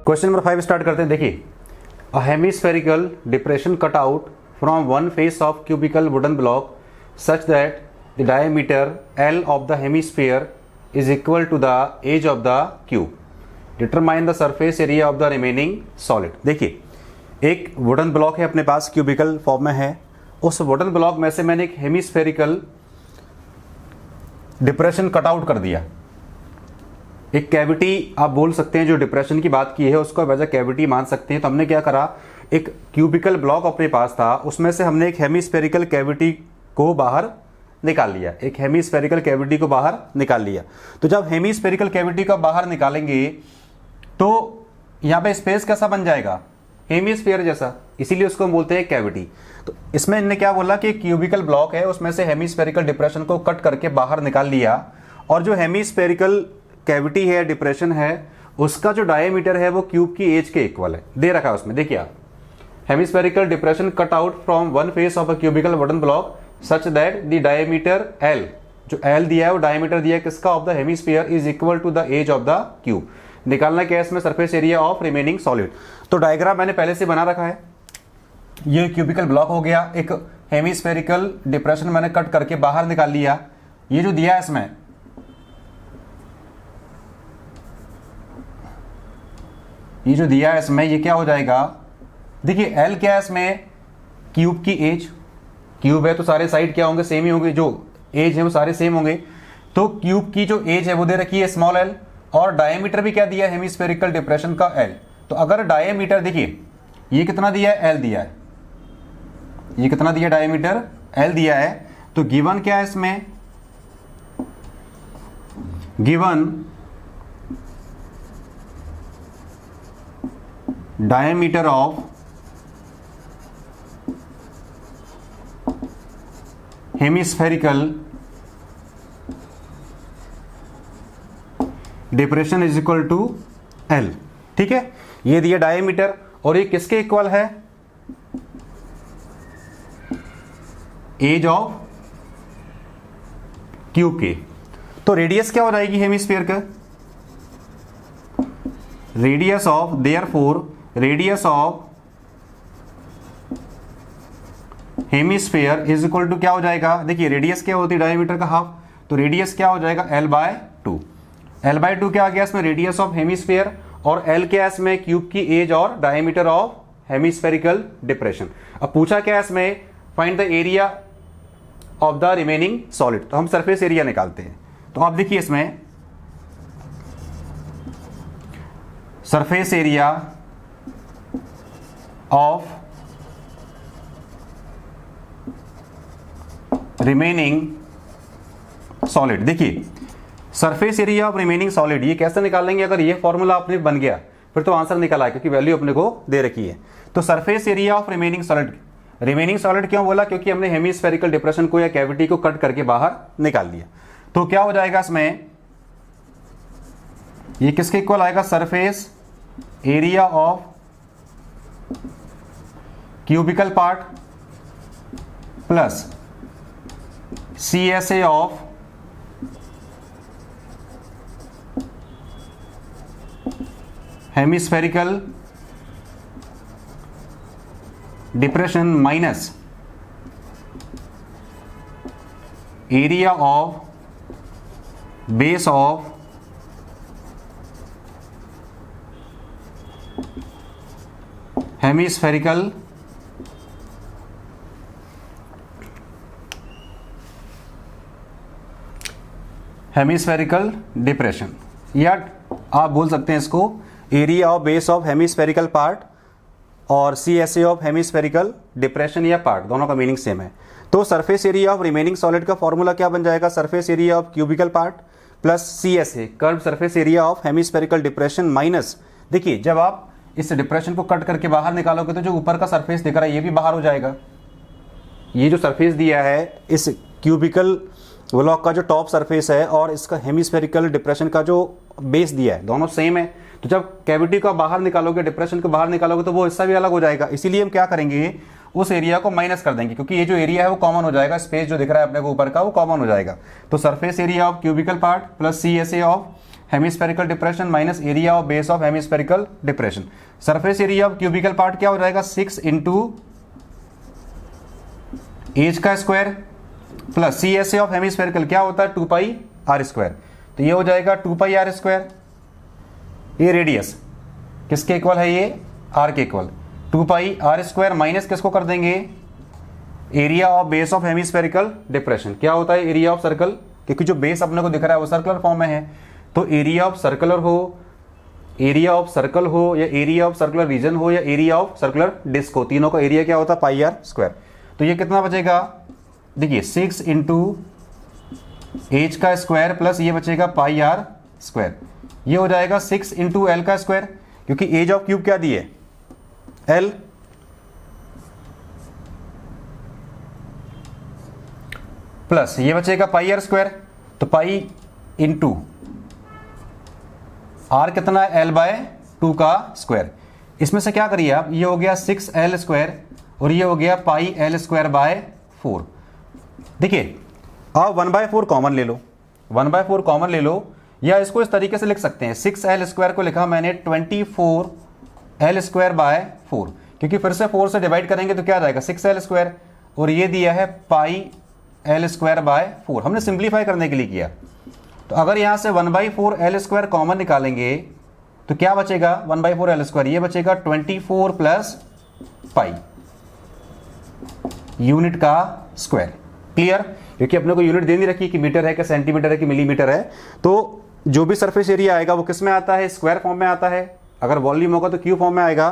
Question number 5 start करते हैं। देखिए, a hemispherical depression cut out from one face of cubical wooden block such that the diameter L of the hemisphere is equal to the age of the cube. Determine the surface area of the remaining solid. देखिए, एक wooden block है अपने पास, cubicle form में है। उस wooden block में से मैंने एक हेमिस्फेरिकल डिप्रेशन कट आउट कर दिया। एक कैविटी आप बोल सकते हैं, जो डिप्रेशन की बात की है उसको एज अ कैविटी मान सकते हैं। तो हमने क्या करा, एक क्यूबिकल ब्लॉक अपने पास था, उसमें से हमने एक हेमिस्फेरिकल कैविटी को बाहर निकाल लिया। एक हेमिस्फेरिकल कैविटी को बाहर निकाल लिया। तो जब हेमिस्फेरिकल कैविटी को बाहर निकालेंगे तो यहाँ पे स्पेस कैसा बन जाएगा, हेमिस्फीयर जैसा, इसीलिए उसको हम बोलते हैं कैविटी। तो इसमें इन्होंने क्या बोला कि क्यूबिकल ब्लॉक है, उसमें से हेमिस्फेरिकल डिप्रेशन को कट करके बाहर निकाल लिया, और जो हेमिस्फेरिकल कैविटी है, डिप्रेशन है, उसका जो डायमीटर है वो क्यूब की एज के इक्वल है, दे रखा है उसमें। देखिए आप, hemispherical depression cut out from one face of a cubical wooden block such that the diameter L, जो L दिया है वो डायमीटर दिया है किसका, of the hemisphere, is equal to the edge of the cube. निकालना क्या है इसमें, surface area of remaining solid. तो डायग्राम मैंने पहले से बना रखा है। ये क्यूबिकल ब्लॉक हो गया, एक हेमिस्फेरिकल डिप्रेशन मैंने कट करके बाहर निकाल लिया। ये जो दिया है इसमें, ये जो दिया है इसमें, ये क्या हो जाएगा, देखिए L क्या है इसमें, क्यूब की एज, क्यूब है तो सारे साइड क्या होंगे, सेम ही होंगे, जो एज है वो सारे सेम होंगे। तो क्यूब की जो एज है वो दे रखी है स्मॉल l, और डायमीटर भी क्या दिया है हेमिस्फेरिकल डिप्रेशन का L। तो अगर डायमीटर देखिए, ये कितना दिया है, L दिया है, ये कितना दिया, डायमीटर L दिया है। तो गिवन क्या है इसमें, given diameter of hemispherical depression is equal to L। ठीक है, ये दिया डायमीटर, और ये किसके इक्वल है, एज ऑफ क्यूब के। तो रेडियस क्या हो जाएगी हेमिस्फीयर का, radius of, therefore radius of hemisphere is equal to क्या हो जाएगा, देखिए रेडियस क्या होती है डायमीटर का हाफ, तो रेडियस क्या हो जाएगा, L/2। L/2 क्या आ गया इसमें, रेडियस ऑफ हेमिस्फीयर, और L क्या है इसमें, क्यूब की एज और डायमीटर ऑफ हेमिस्फेरिकल डिप्रेशन। अब पूछा क्या है इसमें, find the area of the remaining solid. तो हम सरफेस एरिया निकालते हैं। तो आप देखिए इसमें surface area of remaining solid. देखिए surface area of remaining solid, ये कैसे निकालेंगे, अगर ये फॉर्मूला अपने बन गया फिर तो आंसर निकला, क्योंकि वैल्यू अपने को दे रखी है। तो surface area of remaining solid, remaining solid क्यों बोला, क्योंकि हमने हेमिस्फेरिकल डिप्रेशन को या कैविटी को कट करके बाहर निकाल दिया। तो क्या हो जाएगा इसमें, ये किसके इक्वल आएगा, surface area of cubical part plus CSA of hemispherical depression minus area of base of hemispherical depression, या आप बोल सकते हैं इसको area of base of hemispherical part और CSA ऑफ हेमिस्फेरिकल डिप्रेशन या पार्ट, दोनों का मीनिंग सेम है। तो surface area of remaining solid का फॉर्मूला क्या बन जाएगा, surface area of cubical part plus CSA curve surface area of hemispherical depression minus, देखिए जब आप इस डिप्रेशन को कट करके बाहर निकालोगे तो जो ऊपर का सरफेस दिख रहा है ये भी बाहर हो जाएगा। ये जो सरफेस दिया है इस क्यूबिकल ब्लॉक का जो टॉप सरफेस है और इसका हेमिस्फेरिकल डिप्रेशन का जो बेस दिया है, दोनों सेम है। तो जब कैविटी को बाहर निकालोगे, डिप्रेशन को बाहर निकालोगे, तो वो हिस्सा भी अलग हो जाएगा। इसीलिए हम क्या करेंगे, उस एरिया को माइनस कर देंगे, क्योंकि ये जो एरिया है वो कॉमन हो जाएगा, स्पेस जो दिख रहा है अपने को ऊपर का वो कॉमन हो जाएगा। तो surface area of cubical part plus CSA of hemispherical depression minus area of base of hemispherical depression. Surface area of cubical part क्या हो जाएगा 6 इंटू एज का square plus C S A of hemispherical क्या होता है 2 pi R square. तो ये हो जाएगा 2 पाई आर स्क्वायर। ये रेडियस किसके इक्वल है, ये आर के equal 2 pi R square minus किसको कर देंगे area of base of hemispherical depression. क्या होता है एरिया ऑफ सर्कल, क्योंकि जो बेस अपने को दिख रहा है वो सर्कुलर फॉर्म में है, तो एरिया ऑफ सर्कुलर हो, एरिया ऑफ सर्कल हो या एरिया ऑफ सर्कुलर रीजन हो या एरिया ऑफ सर्कुलर डिस्क हो, तीनों का एरिया क्या होता है पाई आर स्क्वायर। तो ये कितना बचेगा, देखिए 6 इंटू एच का स्क्वायर प्लस ये बचेगा पाई आर स्क्वायर। ये हो जाएगा 6 इंटू एल का स्क्वायर, क्योंकि एज ऑफ क्यूब क्या दी है एल, प्लस ये बचेगा पाई आर स्क्वायर। तो पाई इंटू आर कितना है एल बाय 2 का स्क्वायर। इसमें से क्या करिए आप, ये हो गया 6l स्क्वायर और ये हो गया पाई एल स्क्वायर बाय 4। देखिए अब 1/4 कॉमन ले लो, 1/4 कॉमन ले लो, या इसको इस तरीके से लिख सकते हैं 6l स्क्वायर को लिखा मैंने 24l स्क्वायर बाय 4, क्योंकि फिर से 4 से डिवाइड करेंगे तो क्या आ जाएगा 6l स्क्वायर और ये दिया है पाई एल स्क्वायर बाय 4। हमने सिंप्लीफाई करने के लिए किया। तो अगर यहां से 1/4l स्क्वायर कॉमन निकालेंगे तो क्या बचेगा 1/4l स्क्वायर, ये बचेगा 24 प्लस पाई यूनिट का स्क्वायर। क्लियर, क्योंकि अपने को यूनिट दे नहीं रखी कि मीटर है कि सेंटीमीटर है कि मिलीमीटर है। तो जो भी सरफेस एरिया आएगा वो किस में आता है, स्क्वायर फॉर्म में आता है, अगर वॉल्यूम होगा तो क्यूब फॉर्म में आएगा।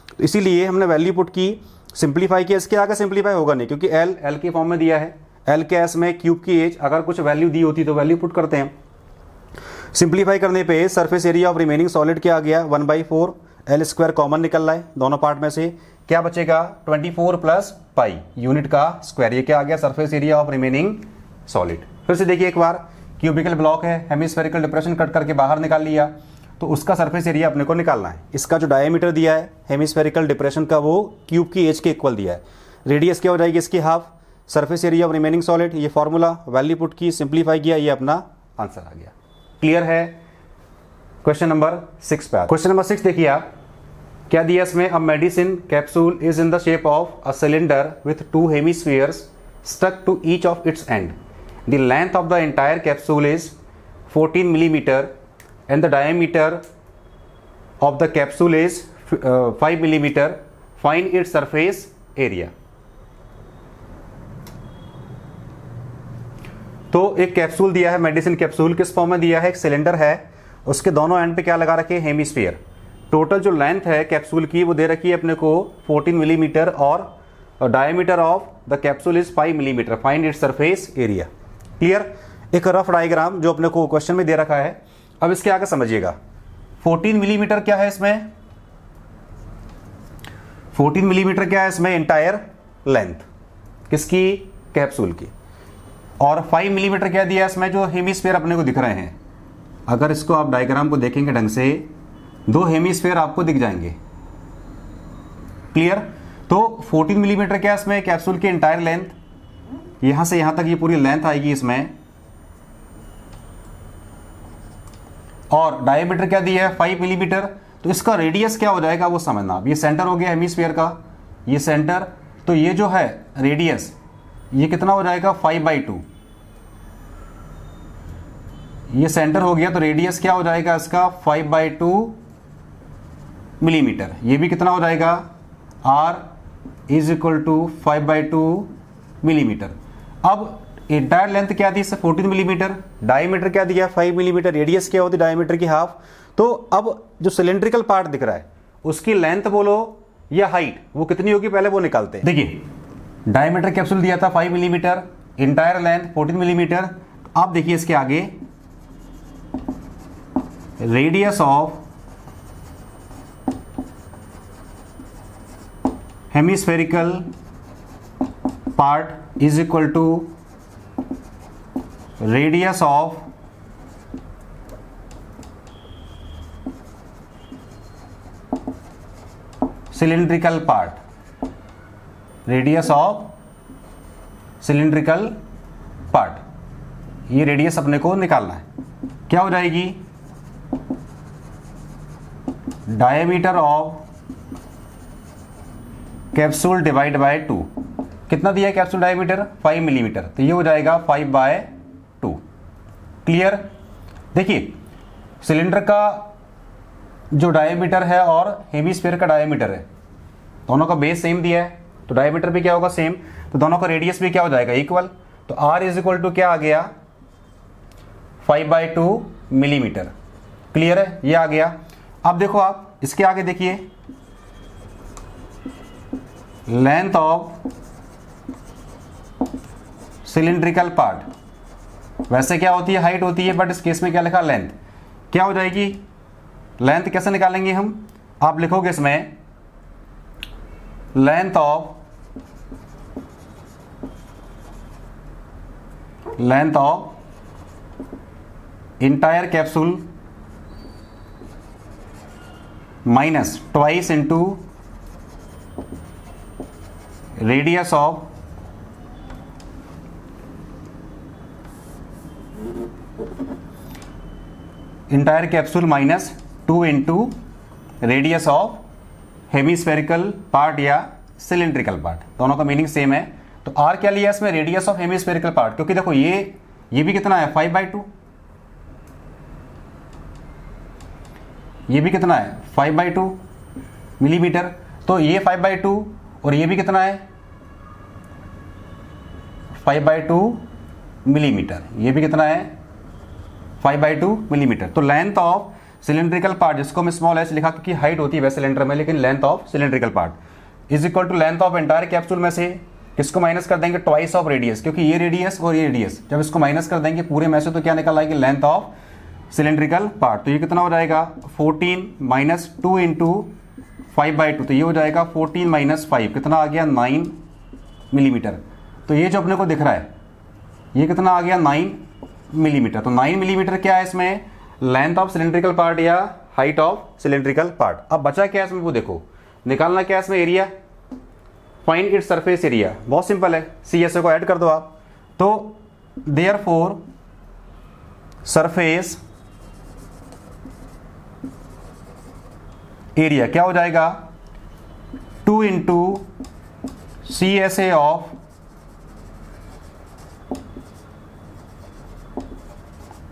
तो इसीलिए हमने वैल्यू पुट की, सिंप्लीफाई किया। इसके आगे सिंप्लीफाई होगा नहीं, क्योंकि एल के फॉर्म में दिया है, एल के एस में क्यूब की एज, अगर कुछ वैल्यू दी होती तो वैल्यू पुट करते हैं। सिंप्लीफाई करने पे surface area of remaining solid क्या आ गया 1/4l स्क्वायर कॉमन निकल रहा है दोनों पार्ट में से, क्या बचेगा 24 प्लस पाई यूनिट का स्क्वायर। ये क्या आ गया surface area of remaining solid. फिर से देखिए एक बार, क्यूबिकल ब्लॉक है, हेमिस्फेरिकल डिप्रेशन कट करके बाहर निकाल लिया, तो उसका सरफेस एरिया अपने को निकालना है। इसका जो डायमीटर दिया है हेमिस्फेरिकल डिप्रेशन का वो क्यूब की एज के इक्वल दिया है। रेडियस क्या हो जाएगी इसकी half, surface area of remaining solid, ये फॉर्मूला वैल्यू पुट की, सिंप्लीफाई किया, ये अपना आंसर आ गया। क्लियर है। क्वेश्चन नंबर 6 पे। क्वेश्चन नंबर 6 देखिए आप, क्या दिया इसमें, a medicine capsule is in the shape of a cylinder with 2 hemispheres stuck to each of its end. The length of the entire capsule is 14 millimeter and the diameter of the capsule is 5 millimeter. Find its surface area. तो एक capsule दिया है, medicine capsule, किस form में दिया है, एक cylinder है, उसके दोनों एंड पे क्या लगा रखे हैं हेमिस्फीयर। टोटल जो लेंथ है कैप्सूल की वो दे रखी है अपने को 14 मिलीमीटर और diameter of the capsule is 5 millimetre. Find its surface area. Clear, एक रफ डायग्राम जो अपने को क्वेश्चन में दे रखा है। अब इसके आगे समझिएगा 14 मिलीमीटर क्या है इसमें, 14 मिलीमीटर क्या है इसमें, एंटायर लेंथ किसकी, कैप्सूल की, और 5 मिलीमीटर क्या दिया इसमें, जो हेमिस्फीयर अपने को दिख रहे हैं। अगर इसको आप डायग्राम को देखेंगे ढंग से, 2 हेमिस्फीयर आपको दिख जाएंगे। क्लियर, तो 14 मिलीमीटर क्या इसमें कैप्सूल की एंटायर लेंथ, यहां से यहां तक ये पूरी लेंथ आएगी इसमें, और डायमीटर क्या दिया है 5 मिलीमीटर। तो इसका रेडियस क्या हो जाएगा वो समझना। अब ये सेंटर हो गया हेमिस्फीयर का, ये सेंटर, तो ये जो है रेडियस ये कितना हो जाएगा 5/2। ये सेंटर हो गया तो रेडियस क्या हो जाएगा इसका 5/2 मिलीमीटर। ये भी कितना हो जाएगा r = 5/2 मिलीमीटर। अब एंटायर लेंथ क्या दी इससे 14 मिलीमीटर, डायमीटर क्या दिया 5 मिलीमीटर, रेडियस क्या होती डायमीटर की हाफ। तो अब जो सिलेंड्रिकल पार्ट दिख रहा है उसकी लेंथ बोलो या हाइट, वो कितनी होगी पहले वो निकालते हैं। देखिए डायमीटर कैप्सूल दिया था 5 मिलीमीटर, एंटायर लेंथ 14 मिलीमीटर। आप देखिए इसके आगे radius of hemispherical part is equal to radius of cylindrical part, radius of cylindrical part, ये रेडियस अपने को निकालना है। क्या हो जाएगी diameter of capsule divide by 2। कितना दिया है कैप्सूल डायमीटर? 5 मिलीमीटर, तो ये हो जाएगा 5/2। क्लियर? देखिए सिलेंडर का जो डायमीटर है और हेमीस्फीयर का डायमीटर है, दोनों का बेस सेम दिया है, तो डायमीटर भी क्या होगा? सेम। तो दोनों का रेडियस भी क्या हो जाएगा? इक्वल। तो r इज इक्वल टू क्या आ गया? 5/2 मिलीमीटर। क्लियर है? ये आ गया। अब देखो आप इसके आगे देखिए, लेंथ ऑफ सिलिंड्रिकल पार्ट। वैसे क्या होती है? हाइट होती है, बट इस केस में क्या लिखा? लेंथ। क्या हो जाएगी? लेंथ कैसे निकालेंगे हम? आप लिखोगे इसमें length of entire capsule minus twice into radius of entire capsule minus 2 into radius of hemispherical part या सिलिंड्रिकल पार्ट। दोनों का मीनिंग सेम है। तो आर क्या लिया इसमें? रेडियस ऑफ हेमीस्फेरिकल पार्ट, क्योंकि देखो ये भी कितना है? 5/2। ये भी कितना है? 5/2 मिलीमीटर। तो ये 5/2 और ये भी कितना है? 5/2 मिलीमीटर। ये भी कितना है? 5/2 मिलीमीटर। तो लेंथ ऑफ सिलिंड्रिकल पार्ट, जिसको मैं स्मॉल एच लिखा क्योंकि हाइट होती है वैसे सिलेंडर में, लेकिन length of cylindrical part is equal to length of entire capsule में से किसको माइनस कर देंगे? ट्वाइस ऑफ रेडियस, क्योंकि ये रेडियस और ये रेडियस जब इसको माइनस कर देंगे पूरे में से तो क्या निकल आएगी? Length of cylindrical part. तो ये कितना हो जाएगा? 14 माइनस 2 इंटू 5/2, तो ये हो जाएगा 14 माइनस 5, कितना आ गया? 9 मिलीमीटर। तो ये जो अपने को दिख रहा है ये कितना आ गया? 9 मिलीमीटर। तो 9 मिलीमीटर क्या है इसमें? लेंथ ऑफ सिलिंड्रिकल पार्ट या हाइट ऑफ सिलिंड्रिकल पार्ट। अब बचा क्या है इसमें? वो देखो, निकालना क्या है इसमें? Area. Find its surface area. बहुत सिंपल है, CSA को ऐड कर दो आप। तो देयरफॉर सरफेस एरिया क्या हो जाएगा? 2 into CSA of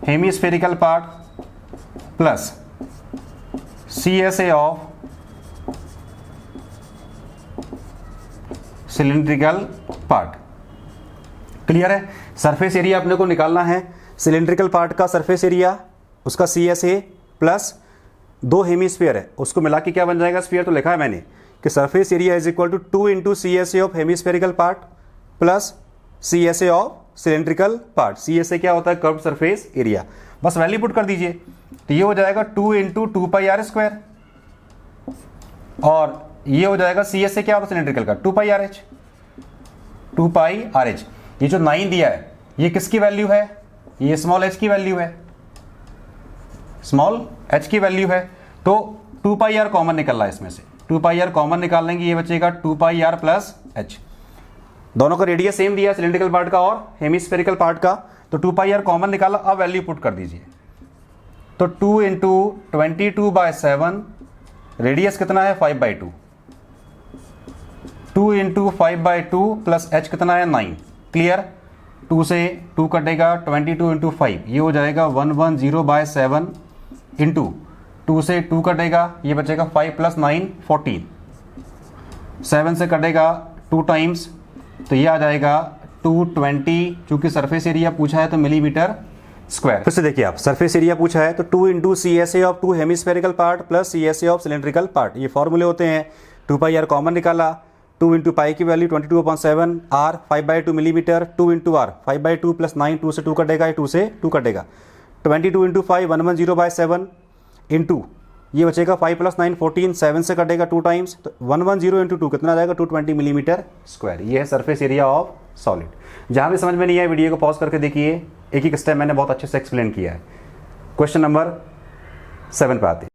hemispherical part plus CSA of cylindrical part. Clear है? सरफेस एरिया अपने को निकालना है। सिलिंड्रिकल पार्ट का सरफेस एरिया, उसका CSA प्लस 2 हेमीस्फीयर है, उसको मिला के क्या बन जाएगा? स्फीयर। तो लिखा है मैंने कि surface area is equal to 2 into CSA of hemispherical part plus CSA of cylindrical part. CSA क्या होता है? Curve surface area. बस वैल्यू पुट कर दीजिए, तो ये हो जाएगा 2 इंटू 2πr², और ये हो जाएगा CSA क्या होता है सिलिंड्रिकल का? 2πrh। 2πrh। ये जो 9 दिया है ये किसकी वैल्यू है? ये स्मॉल h की वैल्यू है, स्मॉल h की वैल्यू है। तो 2πr कॉमन निकल रहा है इसमें से, 2πr कॉमन निकाल लेंगे, ये बचेगा 2πr प्लस h। दोनों का रेडियस सेम दिया है, सिलिंड्रिकल पार्ट का और हेमीस्फेरिकल पार्ट का, तो 2πr कॉमन निकाला। अब वैल्यू पुट कर दीजिए, तो 2 इंटू 22/7, रेडियस कितना है? 5/2, 2 इंटू 5/2 प्लस h कितना है? 9। क्लियर? 2 से 2 कटेगा, 22 इंटू 5 ये हो जाएगा 110/7 इंटू 2 से 2 कटेगा, ये बचेगा 5 प्लस 9 14, 7 से कटेगा 2 टाइम्स, तो ये आ जाएगा 220। चूंकि सरफेस एरिया पूछा है तो मिलीमीटर स्क्वायर। फिर से देखिए आप, सरफेस एरिया पूछा है तो 2 into CSA of 2 hemispherical part plus CSA of cylindrical part, ये फॉर्मूले होते हैं। 2πr कॉमन निकाला, 2 इंटू पाई की value 22/7, r 5/2 millimetre, 2 into r 5/2 plus 9, 2 से 2 कटेगा, 2 से 2 कटेगा, 22 इंटू 5 110/7 इंटू ये बचेगा 5 प्लस 9 14, 7 से कटेगा 2 टाइम्स, तो 110 इंटू 2 कितना आ जाएगा? 220 मिलीमीटर स्क्वायर। ये है सरफेस एरिया ऑफ सॉलिड। जहां भी समझ में नहीं आया वीडियो को पॉज करके देखिए, एक एक स्टेप मैंने बहुत अच्छे से एक्सप्लेन किया है। क्वेश्चन नंबर 7 पे आते हैं।